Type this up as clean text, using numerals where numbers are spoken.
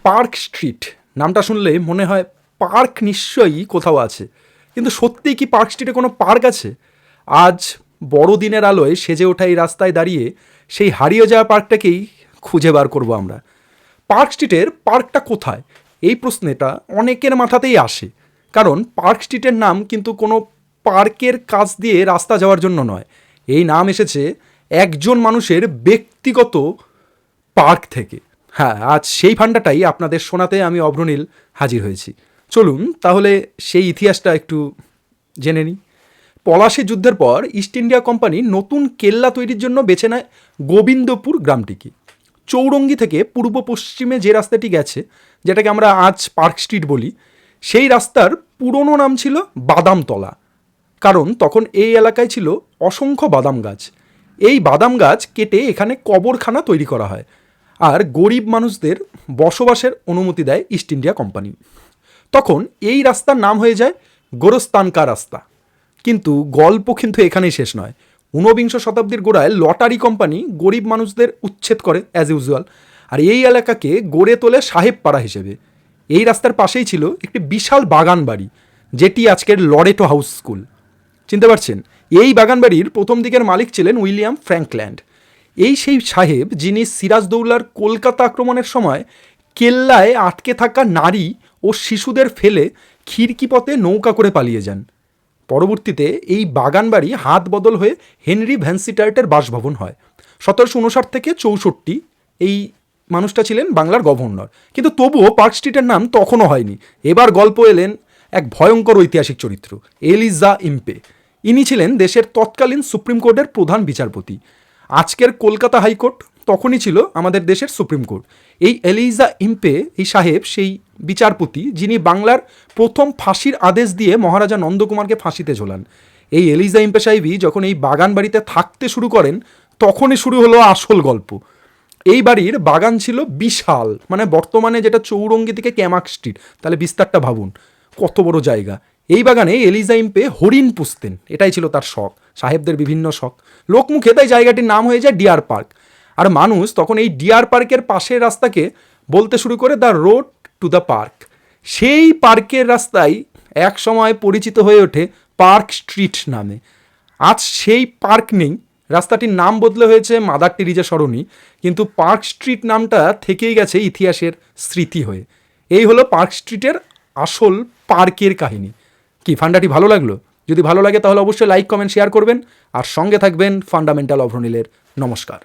Park street নামটা শুনলে মনে হয় পার্ক নিশ্চয়ই কোথাও আছে, কিন্তু সত্যিই কি পার্ক স্ট্রিটে কোনো পার্ক আছে? আজ বড়দিনের আলোয় সেজে ওঠা এই রাস্তায় দাঁড়িয়ে সেই হারিয়ে যাওয়া পার্কটাকেই খুঁজে বার করব আমরা। পার্ক স্ট্রিটের পার্কটা কোথায়, এই প্রশ্নটা অনেকের মাথাতেই আসে, কারণ পার্ক স্ট্রিটের নাম কিন্তু কোনো পার্কের কাছ দিয়ে রাস্তা যাওয়ার জন্য নয়। এই নাম এসেছে একজন মানুষের ব্যক্তিগত পার্ক থেকে। হ্যাঁ, আজ সেই ফান্ডাটাই আপনাদের শোনাতে আমি অভ্রনীল হাজির হয়েছি। চলুন তাহলে সেই ইতিহাসটা একটু জেনে নিই। পলাশী যুদ্ধের পর ইস্ট ইন্ডিয়া কোম্পানি নতুন কেল্লা তৈরির জন্য বেছে নেয় গোবিন্দপুর গ্রামটিকে। চৌরঙ্গি থেকে পূর্ব পশ্চিমে যে রাস্তাটি গেছে, যেটাকে আমরা আজ পার্ক স্ট্রিট বলি, সেই রাস্তার পুরনো নাম ছিল বাদামতলা, কারণ তখন এই এলাকায় ছিল অসংখ্য বাদাম গাছ। এই বাদাম গাছ কেটে এখানে কবরখানা তৈরি করা হয়, আর গরিব মানুষদের বসবাসের অনুমতি দেয় ইস্ট ইন্ডিয়া কোম্পানি। তখন এই রাস্তার নাম হয়ে যায় গোরস্তানকা রাস্তা। কিন্তু গল্প কিন্তু এখানেই শেষ নয়। ঊনবিংশ শতাব্দীর গোড়ায় লটারি কোম্পানি গরিব মানুষদের উচ্ছেদ করে অ্যাজ ইউজুয়াল, আর এই এলাকাকে গড়ে তোলে সাহেব পাড়া হিসেবে। এই রাস্তার পাশেই ছিল একটি বিশাল বাগান বাড়ি, যেটি আজকের লরেটো হাউস স্কুল। চিনতে পারছেন? এই বাগান বাড়ির প্রথম দিকের মালিক ছিলেন উইলিয়াম ফ্র্যাঙ্কল্যান্ড। এই সেই সাহেব যিনি সিরাজদৌল্লার কলকাতা আক্রমণের সময় কেল্লায় আটকে থাকা নারী ও শিশুদের ফেলে খিড়কি পথে নৌকা করে পালিয়ে যান। পরবর্তীতে এই বাগান বাড়ি হাত বদল হয়ে হেনরি ভ্যান্সিটার্টের বাসভবন হয়। 1759 থেকে 64 এই মানুষটা ছিলেন বাংলার গভর্নর। কিন্তু তবুও পার্ক স্ট্রিটের নাম তখনও হয়নি। এবার গল্প এলেন এক ভয়ঙ্কর ঐতিহাসিক চরিত্র, এলিজা ইম্পে। ইনি ছিলেন দেশের তৎকালীন সুপ্রিম কোর্টের প্রধান বিচারপতি। আজকের কলকাতা হাইকোর্ট তখনই ছিল আমাদের দেশের সুপ্রিম কোর্ট। এই এলিজা ইম্পে, এই সাহেব সেই বিচারপতি যিনি বাংলার প্রথম ফাঁসির আদেশ দিয়ে মহারাজা নন্দকুমারকে ফাঁসিতে ঝোলান। এই এলিজা ইম্পে সাহেবই যখন এই বাগান বাড়িতে থাকতে শুরু করেন, তখনই শুরু হলো আসল গল্প। এই বাড়ির বাগান ছিল বিশাল, মানে বর্তমানে যেটা চৌরঙ্গি থেকে ক্যামাক স্ট্রিট, তাহলে বিস্তারটা ভাবুন কত বড় জায়গা। এই বাগানে এলিজা ইম্পে হরিণ পুষতেন, এটাই ছিল তার শখ, সাহেবদের বিভিন্ন শখ। লোকমুখে তাই জায়গাটির নাম হয়ে যায় ডিয়ার পার্ক। আর মানুষ তখন এই ডিয়ার পার্কের পাশের রাস্তাকে বলতে শুরু করে the road to the park. সেই পার্কের রাস্তায় এক সময় পরিচিত হয়ে ওঠে পার্ক স্ট্রিট নামে। আজ সেই পার্ক নেই, রাস্তাটির নাম বদলে হয়েছে মাদার টেরিজা সরণি, কিন্তু পার্ক স্ট্রিট নামটা থেকেই গেছে ইতিহাসের স্মৃতি হয়ে। এই হলো পার্ক স্ট্রিটের আসল পার্কের কাহিনী। কি ফান্ডাটি ভালো লাগলো? যদি ভালো লাগে তাহলে অবশ্যই লাইক, কমেন্ট, শেয়ার করবেন, আর সঙ্গে থাকবেন ফান্ডামেন্টাল অভ্রনীলের। নমস্কার।